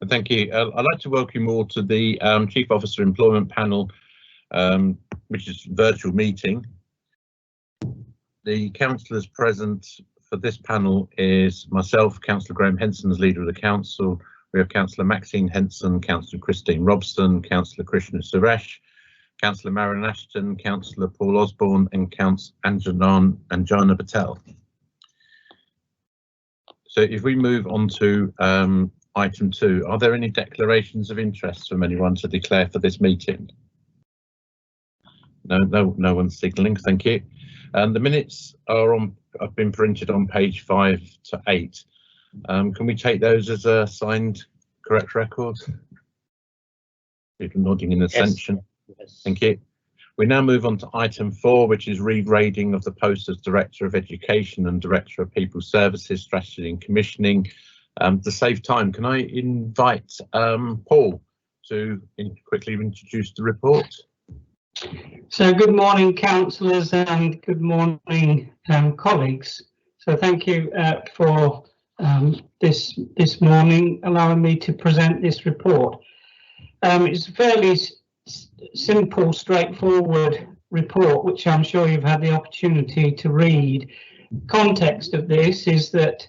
Thank you. I'd like to welcome you all to the Chief Officer Employment Panel, which is a virtual meeting. The councillors present for this panel is myself, Councillor Graham Henson as Leader of the Council. We have Councillor Maxine Henson, Councillor Christine Robson, Councillor Krishna Suresh, Councillor Marion Ashton, Councillor Paul Osborne and Councillor Anjana Patel. So if we move on to Item 2, are there any declarations of interest from anyone to declare for this meeting? No one's signalling, thank you. The minutes have been printed on page 5 to 8. Can we take those as a signed correct record? People nodding in ascension. Yes. Thank you. We now move on to Item 4, which is regrading of the post as Director of Education and Director of People Services, Strategy and Commissioning. To save time, can I invite Paul to quickly introduce the report? So good morning, councillors, and good morning, colleagues. So thank you for this morning allowing me to present this report. It's a fairly simple, straightforward report, which I'm sure you've had the opportunity to read. Context of this is that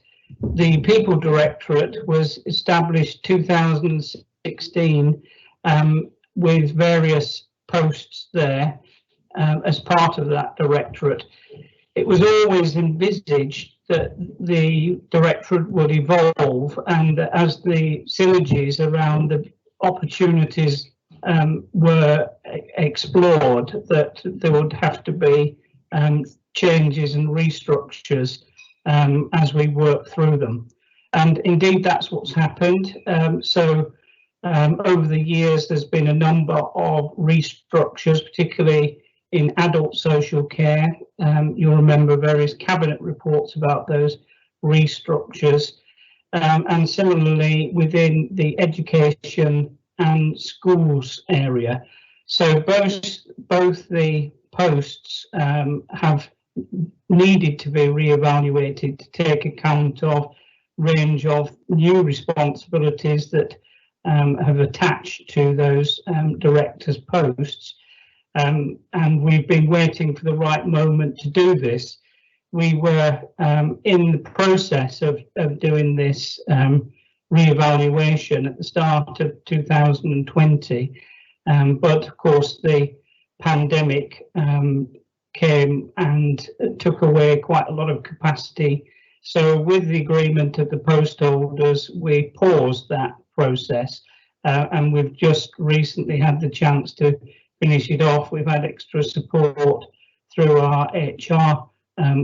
the People Directorate was established 2016 with various posts there as part of that directorate. It was always envisaged that the directorate would evolve, and as the synergies around the opportunities were explored, that there would have to be changes and restructures as we work through them. And indeed that's what's happened. Over the years there's been a number of restructures, particularly in adult social care. You'll remember various cabinet reports about those restructures, and similarly within the education and schools area. So both the posts have needed to be re-evaluated to take account of range of new responsibilities that have attached to those directors' posts, and we've been waiting for the right moment to do this. We were in the process of doing this re-evaluation at the start of 2020, but of course the pandemic came and took away quite a lot of capacity. So with the agreement of the post holders, we paused that process, and we've just recently had the chance to finish it off. We've had extra support through our HR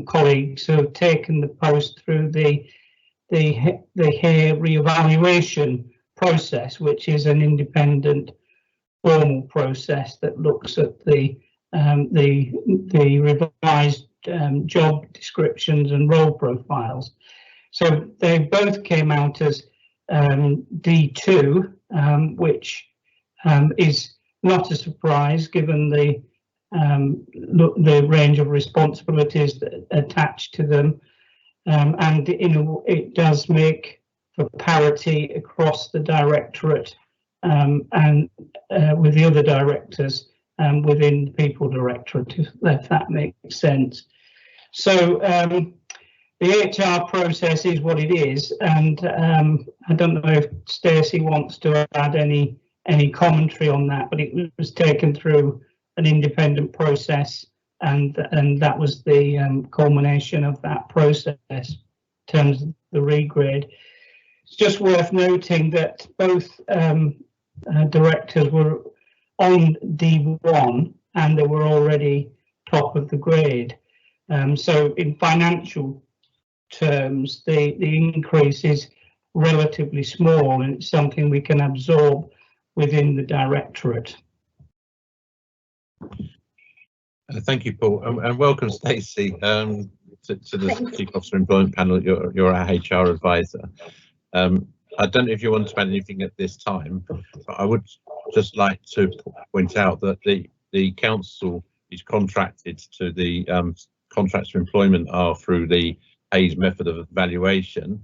colleagues who have taken the post through the HARE re-evaluation process, which is an independent formal process that looks at the revised job descriptions and role profiles. So they both came out as D2, which is not a surprise given the range of responsibilities that attached to them, and it does make for parity across the directorate and with the other directors within the People Directorate, if that makes sense. So the HR process is what it is, and I don't know if Stacey wants to add any commentary on that, but it was taken through an independent process, and that was the culmination of that process in terms of the regrade. It's just worth noting that both directors were on D1 and they were already top of the grade. So in financial terms, the increase is relatively small, and it's something we can absorb within the directorate. Thank you, Paul, and welcome, Stacey, to the Chief Officer Employment Panel. You're our HR advisor. I don't know if you want to add anything at this time, but I would just like to point out that the council is contracted to the contracts for employment are through the Hayes method of evaluation,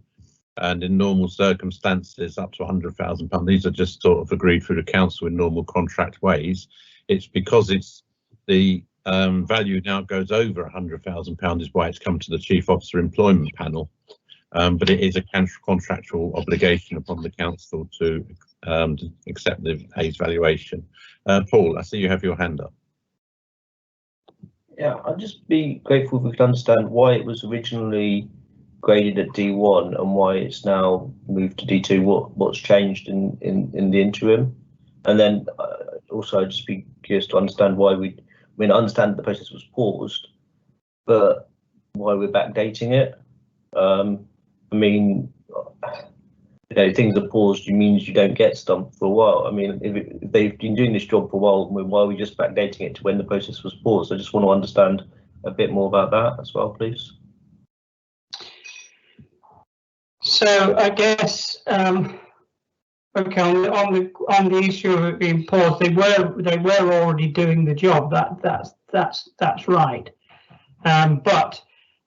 and in normal circumstances up to £100,000. These are just sort of agreed through the council in normal contract ways. It's because it's the value now goes over £100,000 is why it's come to the Chief Officer Employment Panel. But it is a contractual obligation upon the council to accept the Hayes valuation. Paul, I see you have your hand up. Yeah, I'd just be grateful if we could understand why it was originally graded at D1 and why it's now moved to D2. What's changed in the interim, and then also I'd just be curious to understand why I understand the process was paused, but why we're backdating it. I mean, things are paused, it means you don't get stumped for a while. I mean, if they've been doing this job for a while, why are we just backdating it to when the process was paused? I just want to understand a bit more about that as well, please. So I guess okay, on the issue of it being paused, they were already doing the job. That's right. But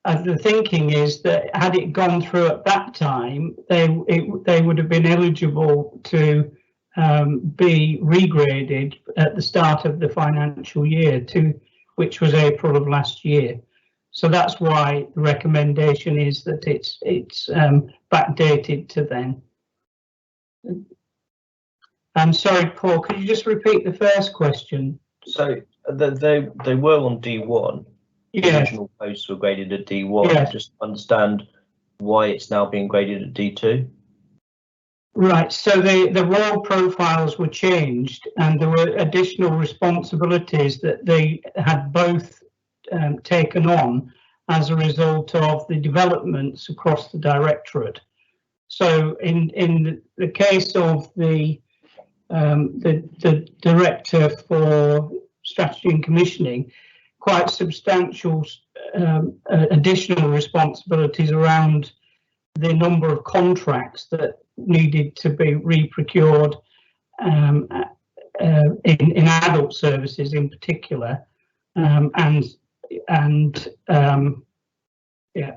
the thinking is that had it gone through at that time, they would have been eligible to be regraded at the start of the financial year, which was April of last year. So that's why the recommendation is that it's backdated to then. I'm sorry, Paul, could you just repeat the first question? So they were on D1. The original posts were graded at D1. Yes. Just understand why it's now being graded at D2. Right, so the role profiles were changed and there were additional responsibilities that they had both taken on as a result of the developments across the directorate. So in the case of the director for strategy and commissioning, quite substantial additional responsibilities around the number of contracts that needed to be re-procured in adult services in particular, yeah,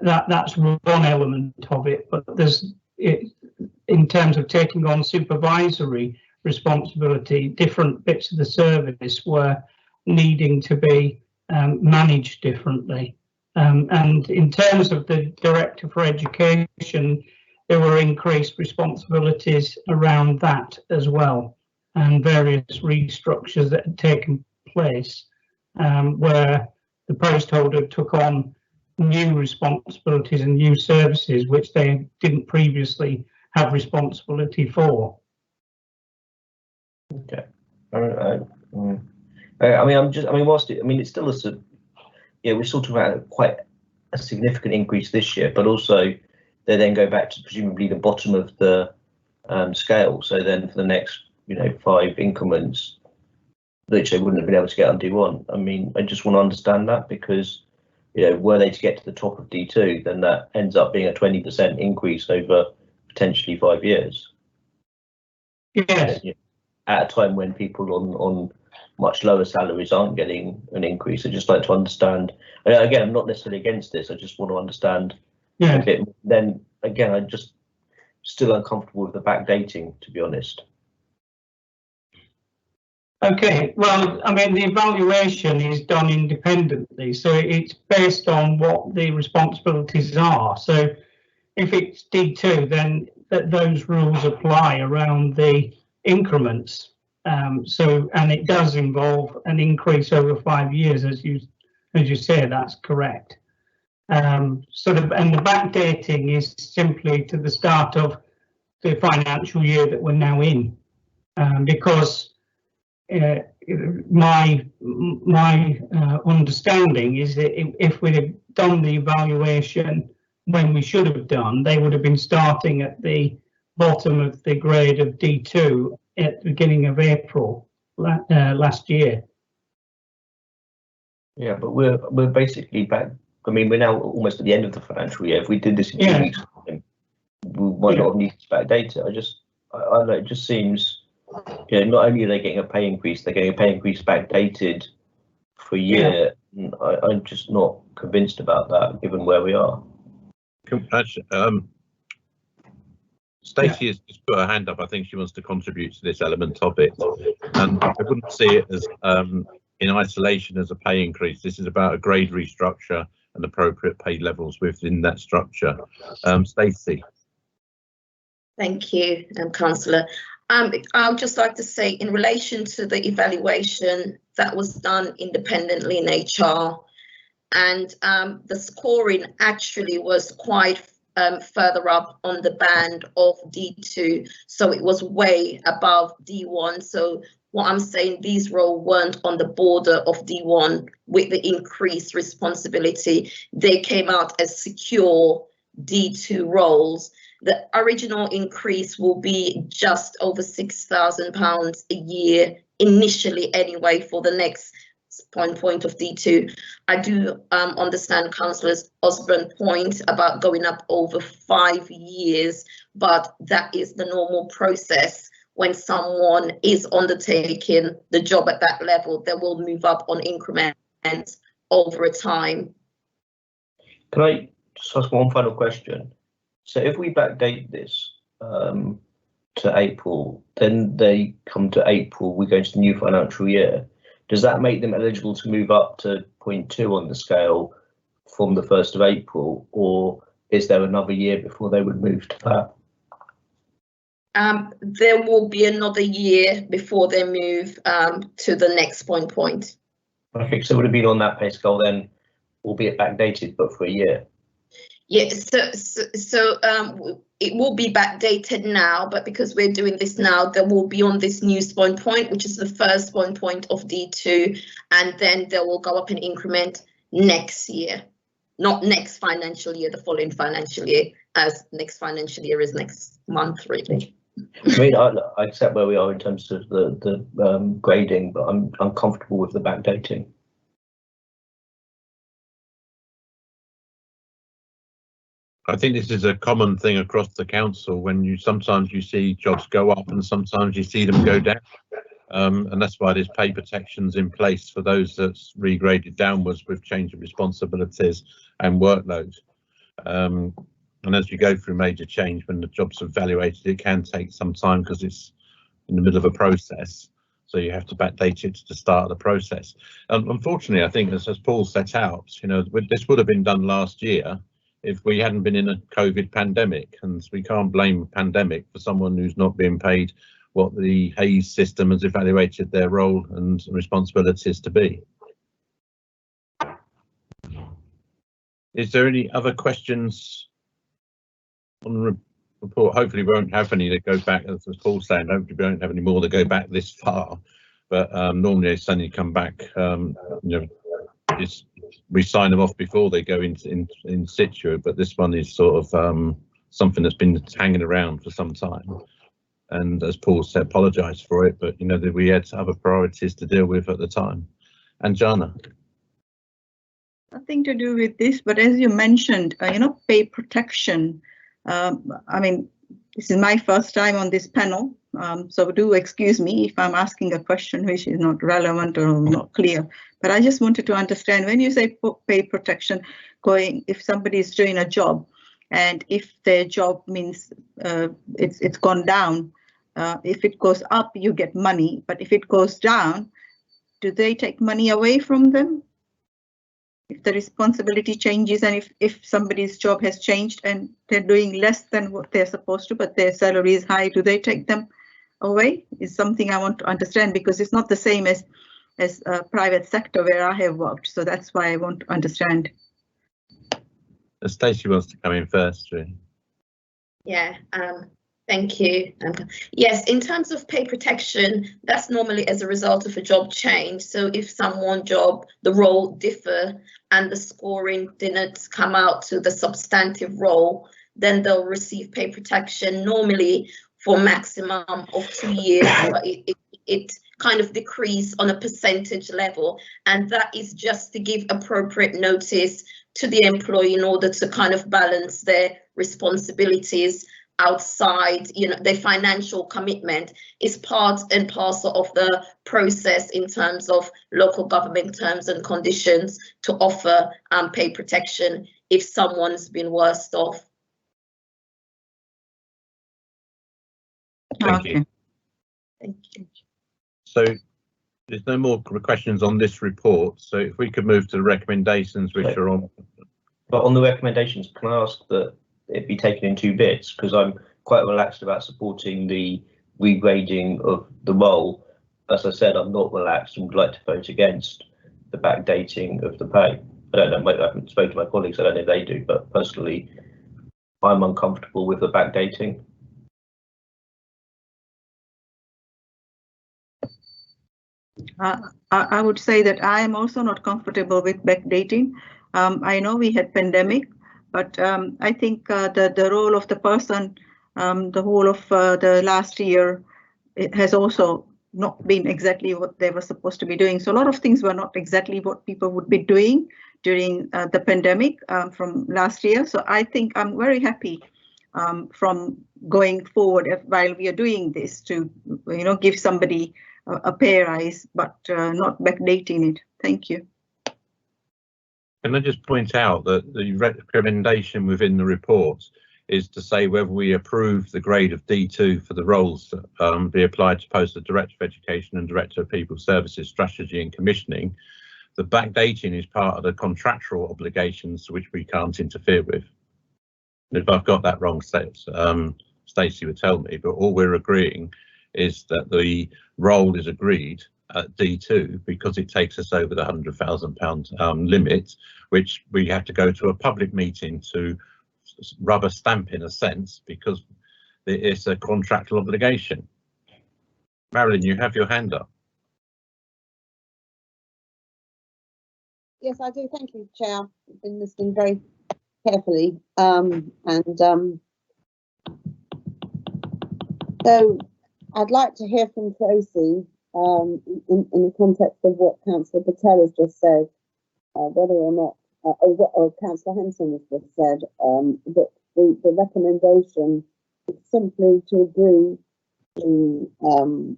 that's one element of it. But there's in terms of taking on supervisory responsibility, different bits of the service were needing to be managed differently. And in terms of the Director for Education, there were increased responsibilities around that as well, and various restructures that had taken place where the post holder took on new responsibilities and new services which they didn't previously have responsibility for. Okay. I mean, whilst it's still we're still talking about quite a significant increase this year, but also they then go back to presumably the bottom of the scale. So then for the next 5 increments, which they wouldn't have been able to get on D1. I mean, I just want to understand that, because were they to get to the top of D2, then that ends up being a 20% increase over potentially 5 years. Yes. At a time when people on much lower salaries aren't getting an increase. I'd just like to understand. Again, I'm not necessarily against this. I just want to understand a bit more. Then again, I'm just still uncomfortable with the backdating, to be honest. Okay, well, I mean, the evaluation is done independently, so it's based on what the responsibilities are. So if it's D2, then those rules apply around the increments. And it does involve an increase over 5 years, as you say. That's correct. And the backdating is simply to the start of the financial year that we're now in, because my understanding is that if we'd have done the evaluation when we should have done, they would have been starting at the bottom of the grade of D2 at the beginning of April last year. Yeah, but we're basically back. I mean, we're now almost at the end of the financial year. If we did this in 2 weeks, we might not have needed to backdate it. I don't know, it just seems, not only are they getting a pay increase, they're getting a pay increase backdated for a year. Yeah. I'm just not convinced about that, given where we are. Stacey has just put her hand up. I think she wants to contribute to this element of it. And I wouldn't see it as in isolation as a pay increase. This is about a grade restructure and appropriate pay levels within that structure. Stacey. Thank you, Councillor. I would just like to say, in relation to the evaluation that was done independently in HR, and the scoring actually was quite further up on the band of D2, so it was way above D1. So what I'm saying, these roles weren't on the border of D1 with the increased responsibility. They came out as secure D2 roles. The original increase will be just over £6,000 a year initially anyway for the next point of D2. I do understand Councillor Osborne's point about going up over 5 years, but that is the normal process. When someone is undertaking the job at that level, they will move up on increments over a time. Can I just ask one final question? So if we backdate this to April, then they come to April, we go to the new financial year. Does that make them eligible to move up to 0.2 on the scale from the 1st of April, or is there another year before they would move to that? There will be another year before they move to the next point. Okay, so it would have been on that pay scale then, albeit backdated, but for a year. Yeah, so it will be backdated now, but because we're doing this now, there will be on this new spawn point, which is the first spawn point of D2, and then they will go up in increment next year, not next financial year, the following financial year, as next financial year is next month, really. I mean, I accept where we are in terms of the grading, but I'm comfortable with the backdating. I think this is a common thing across the council when sometimes you see jobs go up and sometimes you see them go down. And that's why there's pay protections in place for those that's regraded downwards with change of responsibilities and workload. And as you go through major change, when the jobs are evaluated, it can take some time because it's in the middle of a process. So you have to backdate it to the start of the process. Unfortunately, I think as Paul set out, this would have been done last year if we hadn't been in a COVID pandemic, and we can't blame a pandemic for someone who's not being paid what the Hayes system has evaluated their role and responsibilities to be. Is there any other questions on the report? Hopefully we won't have any that go back, as Paul's saying, hopefully we won't have any more that go back this far, but normally they suddenly come back, we sign them off before they go in situ, but this one is sort of something that's been hanging around for some time. And as Paul said, apologise for it, but we had other priorities to deal with at the time. And Jana. Nothing to do with this, but as you mentioned, pay protection. I mean, this is my first time on this panel, so do excuse me if I'm asking a question which is not relevant or not clear. But I just wanted to understand, when you say pay protection, if somebody is doing a job, and if their job means it's gone down, if it goes up, you get money, but if it goes down, do they take money away from them? If the responsibility changes and if somebody's job has changed and they're doing less than what they're supposed to, but their salary is high, do they take them away? Is something I want to understand, because it's not the same as private sector where I have worked. So that's why I want to understand. Stacey wants to come in first, really. Yeah, thank you. Yes, in terms of pay protection, that's normally as a result of a job change. So if someone's job, the role differ and the scoring didn't come out to the substantive role, then they'll receive pay protection normally for maximum of 2 years, but it kind of decrease on a percentage level, and that is just to give appropriate notice to the employee in order to kind of balance their responsibilities outside, their financial commitment is part and parcel of the process in terms of local government terms and conditions to offer pay protection if someone's been worse off. Thank you. Thank you. So there's no more questions on this report. So if we could move to the recommendations, which are on. But on the recommendations, can I ask that it be taken in 2 bits? Because I'm quite relaxed about supporting the regrading of the role. As I said, I'm not relaxed and would like to vote against the backdating of the pay. I don't know, I haven't spoken to my colleagues, I don't know if they do, but personally, I'm uncomfortable with the backdating. I would say that I am also not comfortable with backdating. I know we had pandemic, but I think the role of the person, the whole of the last year, it has also not been exactly what they were supposed to be doing. So a lot of things were not exactly what people would be doing during the pandemic from last year. So I think I'm very happy from going forward while we are doing this to, give somebody a pay rise, but not backdating it. Thank you. Can I just point out that the recommendation within the report is to say whether we approve the grade of D2 for the roles that be applied to post of Director of Education and Director of People Services, Strategy and Commissioning. The backdating is part of the contractual obligations which we can't interfere with. And if I've got that wrong, Stacey would tell me, but all we're agreeing is that the role is agreed at D2 because it takes us over the £100,000 limit, which we have to go to a public meeting to rubber stamp in a sense because it's a contractual obligation. Marilyn, you have your hand up. Yes, I do. Thank you, Chair. I've been listening very carefully. So I'd like to hear from Tracy in the context of what Councillor Patel has just said, whether or not, or Councillor Henson has just said, that the recommendation is simply to agree to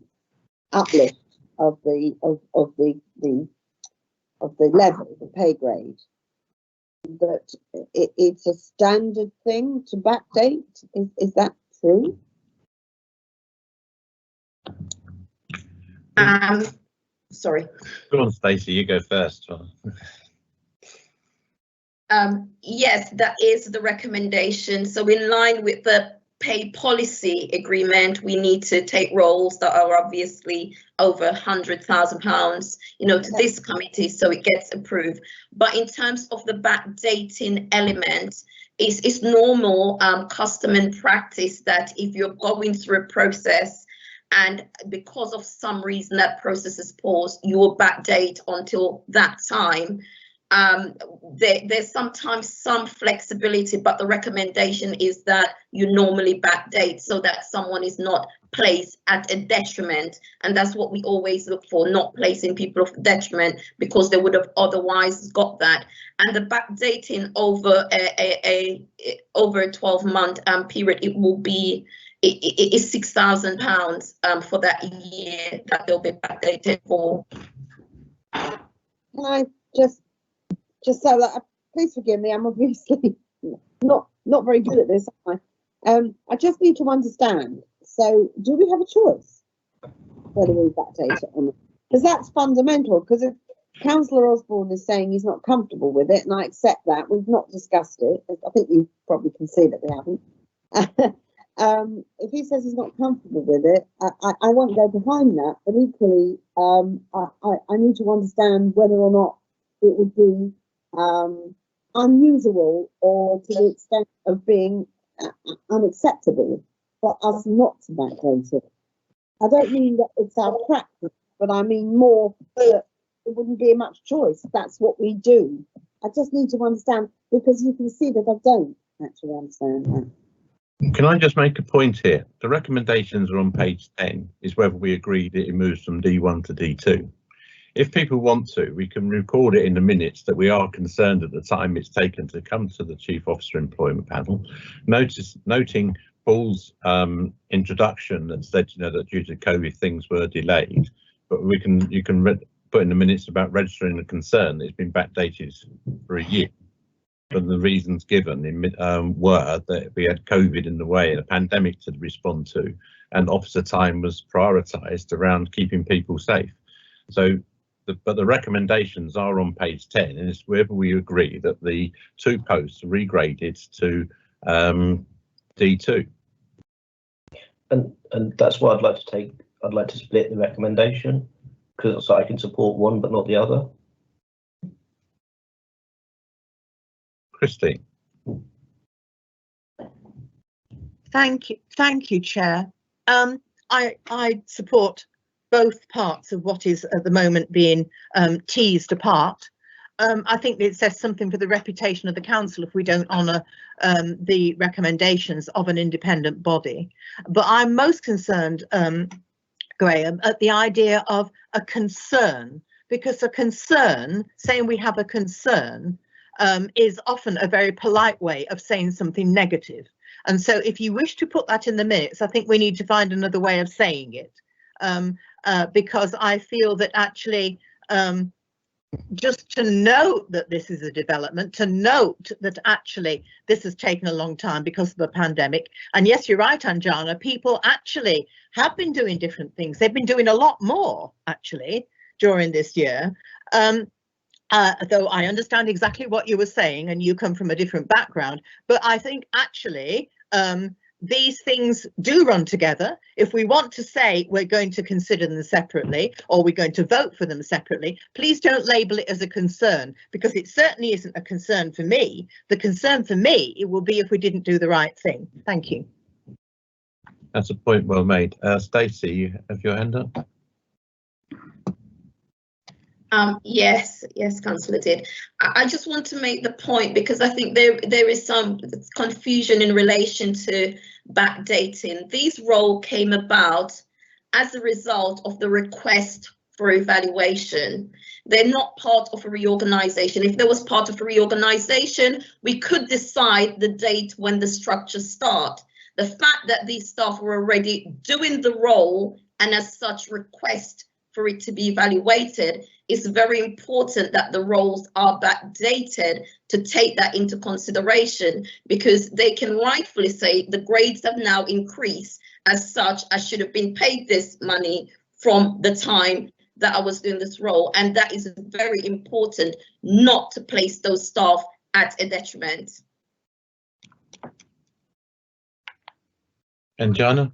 uplift of the level, the pay grade. That it's a standard thing to backdate. Is that true? Sorry. Go on, Stacey, you go first. Yes, that is the recommendation. So in line with the pay policy agreement, we need to take roles that are obviously over £100,000, to this committee, so it gets approved. But in terms of the backdating element, it's normal custom and practice that if you're going through a process and because of some reason that process is paused, you will backdate until that time. There's sometimes some flexibility, but the recommendation is that you normally backdate so that someone is not placed at a detriment, and that's what we always look for, not placing people of detriment because they would have otherwise got that. And the backdating over over a 12-month period, it will be it is £6,000 for that year that they'll be backdated for. Can I just so that, please forgive me, I'm obviously not very good at this, am I? I just need to understand. So, do we have a choice whether we backdate it or not? Because that's fundamental. Because if Councillor Osborne is saying he's not comfortable with it, and I accept that, we've not discussed it. I think you probably can see that we haven't. If he says he's not comfortable with it, I won't go behind that. But equally, I need to understand whether or not it would be unusual or to the extent of being unacceptable for us not to backdate it. I don't mean that it's our practice, but I mean more that there wouldn't be much choice. That's what we do. I just need to understand, because you can see that I don't actually understand that. Can I just make a point here? The recommendations are on page 10, is whether we agree that it moves from D1 to D2. If people want to, we can record it in the minutes that we are concerned at the time it's taken to come to the Chief Officer Employment Panel, noting Paul's introduction that said, that due to COVID things were delayed, but you can put in the minutes about registering a concern that it's been backdated for a year. but the reasons given were that we had COVID in the way, a pandemic to respond to, and officer time was prioritised around keeping people safe. So, but the recommendations are on page 10, and it's wherever we agree that the 2 posts are regraded to D2. And that's why I'd like to split the recommendation, because I can support one but not the other. Christine. Thank you, Chair. I support both parts of what is at the moment being teased apart. I think it says something for the reputation of the council if we don't honour the recommendations of an independent body. But I'm most concerned, Graham, at the idea of a concern, because a concern, saying we have a concern, is often a very polite way of saying something negative. And so if you wish to put that in the minutes, I think we need to find another way of saying it, because I feel that actually just to note that this is a development, to note that actually this has taken a long time because of the pandemic. And yes, you're right, Anjana, people actually have been doing different things. They've been doing a lot more actually during this year. Though I understand exactly what you were saying and you come from a different background, but I think actually these things do run together. If we want to say we're going to consider them separately or we're going to vote for them separately, please don't label it as a concern, because it certainly isn't a concern for me. The concern for me, it will be if we didn't do the right thing. Thank you. That's a point well made. Stacey, you have your hand up. Yes, Councillor did. I just want to make the point, because I think there is some confusion in relation to backdating. These roles came about as a result of the request for evaluation. They're not part of a reorganisation. If there was part of a reorganisation, we could decide the date when the structures start. The fact that these staff were already doing the role and as such request for it to be evaluated, it's very important that the roles are backdated to take that into consideration, because they can rightfully say the grades have now increased, as such I should have been paid this money from the time that I was doing this role, and that is very important, not to place those staff at a detriment. And Jana?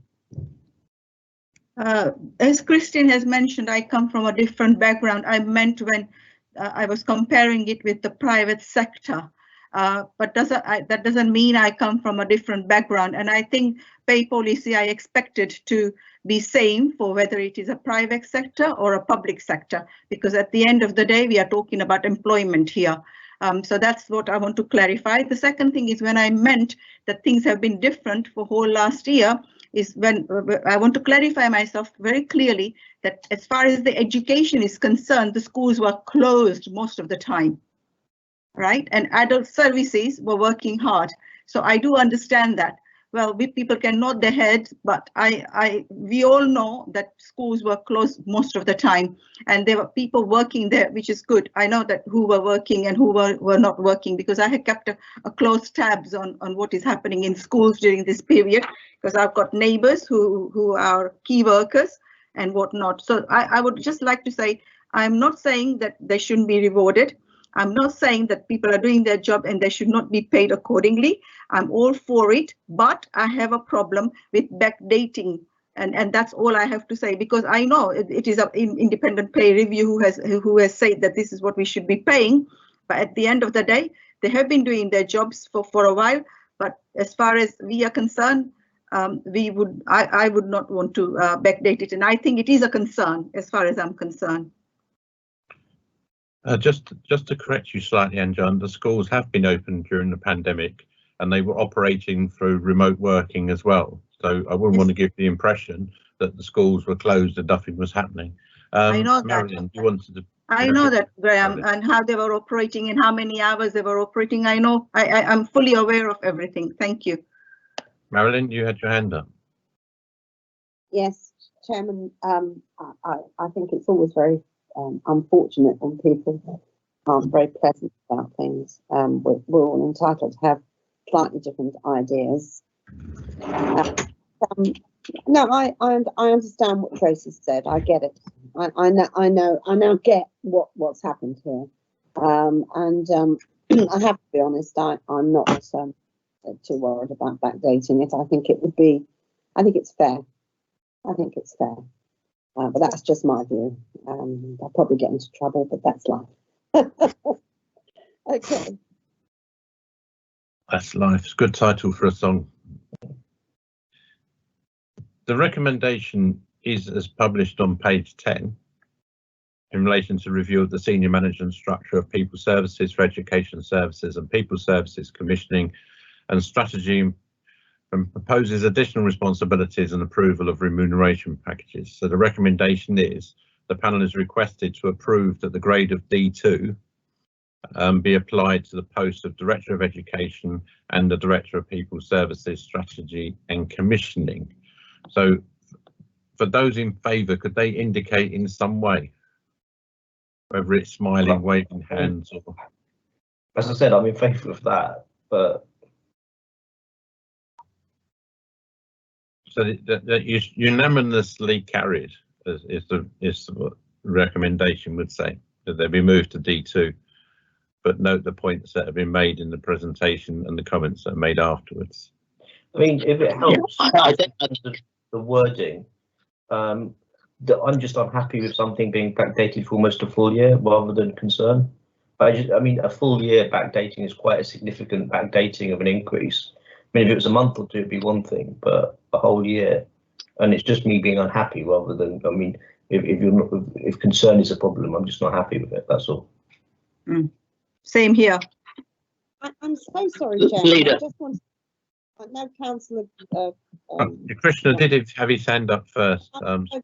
As Christine has mentioned, I come from a different background. I meant when I was comparing it with the private sector, but that doesn't mean I come from a different background. And I think pay policy I expected to be same for whether it is a private sector or a public sector, because at the end of the day, we are talking about employment here. So that's what I want to clarify. The second thing is, when I meant that things have been different for whole last year, is when I want to clarify myself very clearly that as far as the education is concerned, the schools were closed most of the time, right? And adult services were working hard. So I do understand that. Well, people can nod their heads, but we all know that schools were closed most of the time, and there were people working there, which is good. I know that who were working and who were not working, because I had kept a close tabs on what is happening in schools during this period, because I've got neighbors who are key workers and whatnot. So I would just like to say, I'm not saying that they shouldn't be rewarded. I'm not saying that people are doing their job and they should not be paid accordingly. I'm all for it, but I have a problem with backdating, and that's all I have to say, because I know it is an independent pay review who has said that this is what we should be paying, but at the end of the day, they have been doing their jobs for a while. But as far as we are concerned, I would not want to backdate it, and I think it is a concern as far as I'm concerned. Just to correct you slightly, Anjan, the schools have been open during the pandemic and they were operating through remote working as well. So I wouldn't want to give the impression that the schools were closed and nothing was happening. I know Marilyn, that. you wanted to... I know that, Graham, and how they were operating and how many hours they were operating. I know, I'm fully aware of everything. Thank you. Marilyn, you had your hand up. Yes, Chairman, I think it's always very unfortunate when people aren't very pleasant about things. We're all entitled to have slightly different ideas. No, I understand what Tracy said. I get it. I now get what's happened here. I have to be honest. I'm not too worried about backdating it. I think it's fair. But that's just my view. I'll probably get into trouble, but that's life. Okay. That's life. It's a good title for a song. The recommendation is as published on page 10 in relation to review of the senior management structure of people services for education services and people services commissioning and strategy, and proposes additional responsibilities and approval of remuneration packages. So the recommendation is the panel is requested to approve that the grade of D2 be applied to the post of Director of Education and the Director of People Services, Strategy and Commissioning. So for those in favour, could they indicate in some way, whether it's smiling, waving hands or... As I said, I'm in favour of that, but... So that unanimously carried is the recommendation would say, that they be moved to D2, but note the points that have been made in the presentation and the comments that are made afterwards. I mean, if it helps, Yeah, I think the wording, I'm just unhappy with something being backdated for almost a full year rather than concern. I mean, a full year backdating is quite a significant backdating of an increase. I mean, if it was a month or two, it'd be one thing, but a whole year, and it's just me being unhappy rather than, I mean, if concern is a problem, I'm just not happy with it. That's all. Same here. I'm so sorry, Chair. Leader. I just want. No, Councillor. Krishna did have his hand up first.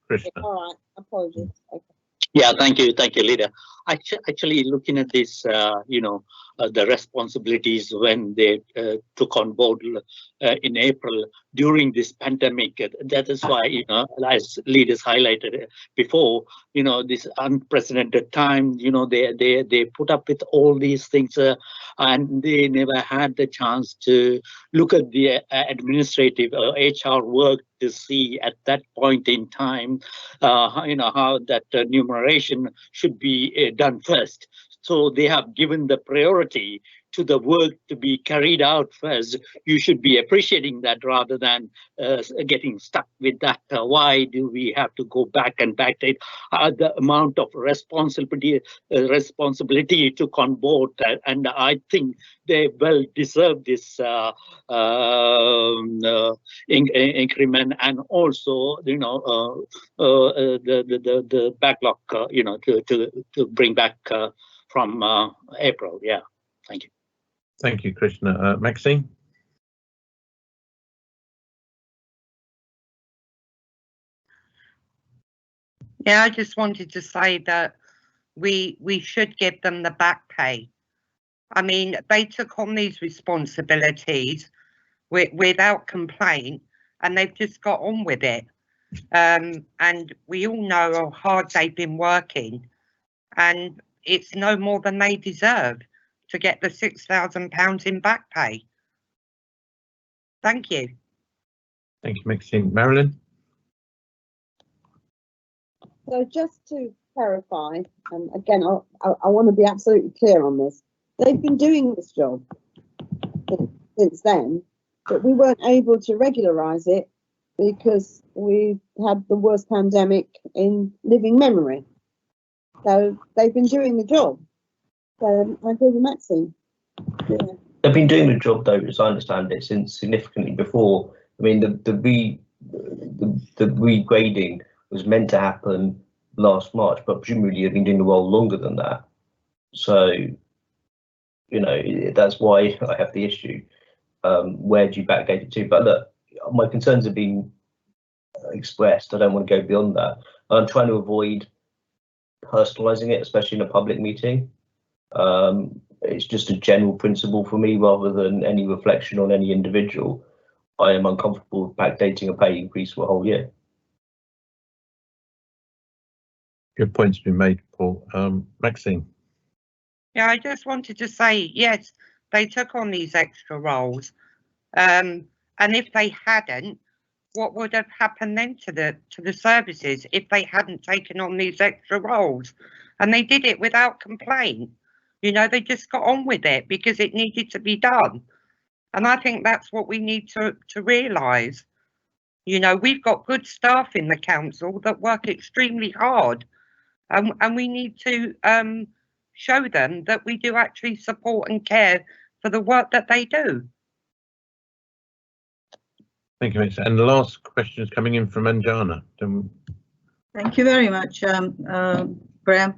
Krishna. All right, apologies. Okay. Yeah, thank you, Leader. Actually, looking at this, the responsibilities when they took on board in April during this pandemic. That is why, as leaders highlighted before, this unprecedented time, they put up with all these things and they never had the chance to look at the administrative HR work to see at that point in time, how that numeration should be done first. So they have given the priority to the work to be carried out first. You should be appreciating that rather than getting stuck with that. Why do we have to go back and backdate the amount of responsibility took on board? And I think they well deserve this increment, and also the backlog to bring back from April. Yeah, thank you. Thank you, Krishna. Maxine? Yeah, I just wanted to say that we should give them the back pay. I mean, they took on these responsibilities without complaint, and they've just got on with it. And we all know how hard they've been working, and it's no more than they deserve to get the £6,000 in back pay. Thank you. Thank you, Maxine. Marilyn? So just to clarify, again, I want to be absolutely clear on this. They've been doing this job since then, but we weren't able to regularise it because we've had the worst pandemic in living memory. So they've been doing the job. So I agree with Maxine. Yeah. They've been doing the job, though, as I understand it, since significantly before. I mean, the regrading was meant to happen last March, but presumably they've been doing the role longer than that. So, that's why I have the issue. Where do you backdate it to? But look, my concerns have been expressed. I don't want to go beyond that. I'm trying to avoid personalising it, especially in a public meeting. It's just a general principle for me rather than any reflection on any individual. I am uncomfortable with backdating a pay increase for a whole year. Good point's been made, Paul. Maxine? Yeah, I just wanted to say, yes, they took on these extra roles. And if they hadn't, what would have happened then to the services if they hadn't taken on these extra roles? And they did it without complaint. You know, they just got on with it because it needed to be done. And I think that's what we need to realise. You know, we've got good staff in the council that work extremely hard, and we need to show them that we do actually support and care for the work that they do. Thank you, Minister. And the last question is coming in from Anjana. Thank you very much, Graham.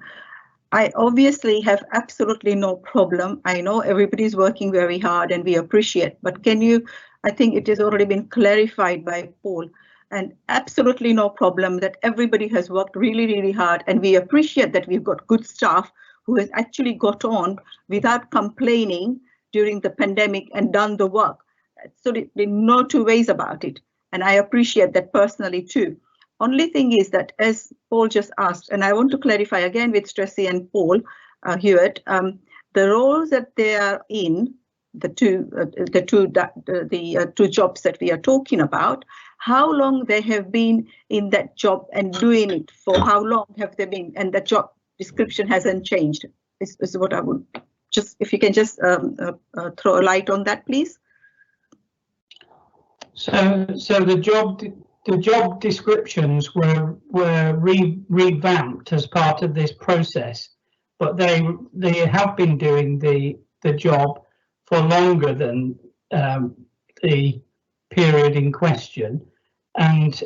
I obviously have absolutely no problem. I know everybody's working very hard and we appreciate, but can you, I think it has already been clarified by Paul, and absolutely no problem that everybody has worked really, really hard, and we appreciate that we've got good staff who has actually got on without complaining during the pandemic and done the work. So there are no two ways about it. And I appreciate that personally too. Only thing is that, as Paul just asked, and I want to clarify again with Tracy and Paul Hewitt, the roles that they are in, the two jobs that we are talking about, how long they have been in that job and doing it for, how long have they been, and the job description hasn't changed, is what I would just, if you can just throw a light on that, please. So the job descriptions were revamped as part of this process, but they have been doing the job for longer than the period in question, and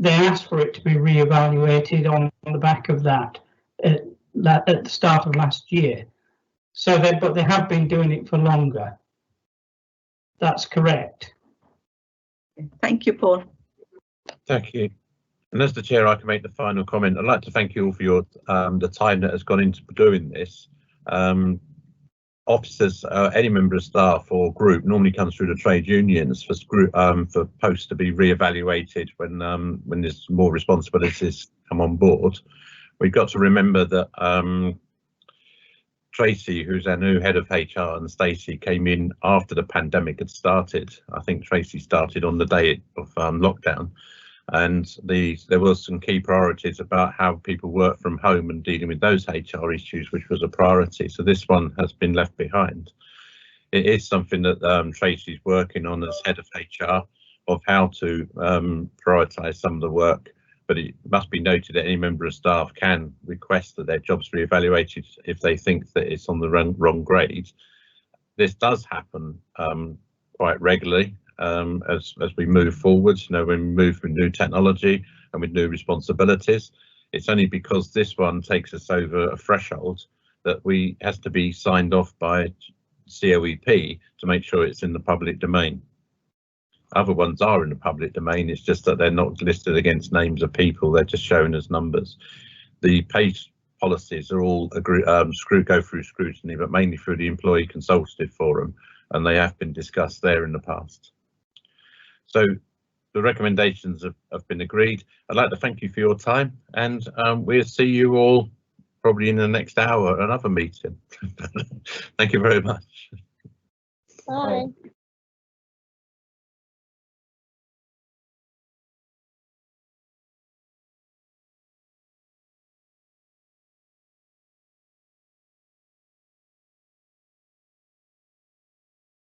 they asked for it to be re-evaluated on the back of that at the start of last year. So but they have been doing it for longer. That's correct. Thank you, Paul. Thank you. And as the chair, I can make the final comment. I'd like to thank you all for your the time that has gone into doing this. Officers, any member of staff or group normally comes through the trade unions for for posts to be re-evaluated when there's more responsibilities come on board. We've got to remember that Tracy, who's our new head of HR, and Stacey came in after the pandemic had started. I think Tracy started on the day of lockdown, and there was some key priorities about how people work from home and dealing with those HR issues, which was a priority. So this one has been left behind. It is something that Tracy's working on as head of HR, of how to prioritise some of the work. But it must be noted that any member of staff can request that their jobs re-evaluated if they think that it's on the wrong grade. This does happen quite regularly as we move forward. You know, when we move with new technology and with new responsibilities, it's only because this one takes us over a threshold that has to be signed off by COEP to make sure it's in the public domain. Other ones are in the public domain, it's just that they're not listed against names of people, they're just shown as numbers. The pay policies are all go through scrutiny, but mainly through the Employee Consultative Forum, and they have been discussed there in the past. So the recommendations have been agreed. I'd like to thank you for your time, and we'll see you all probably in the next hour at another meeting. Thank you very much. Bye.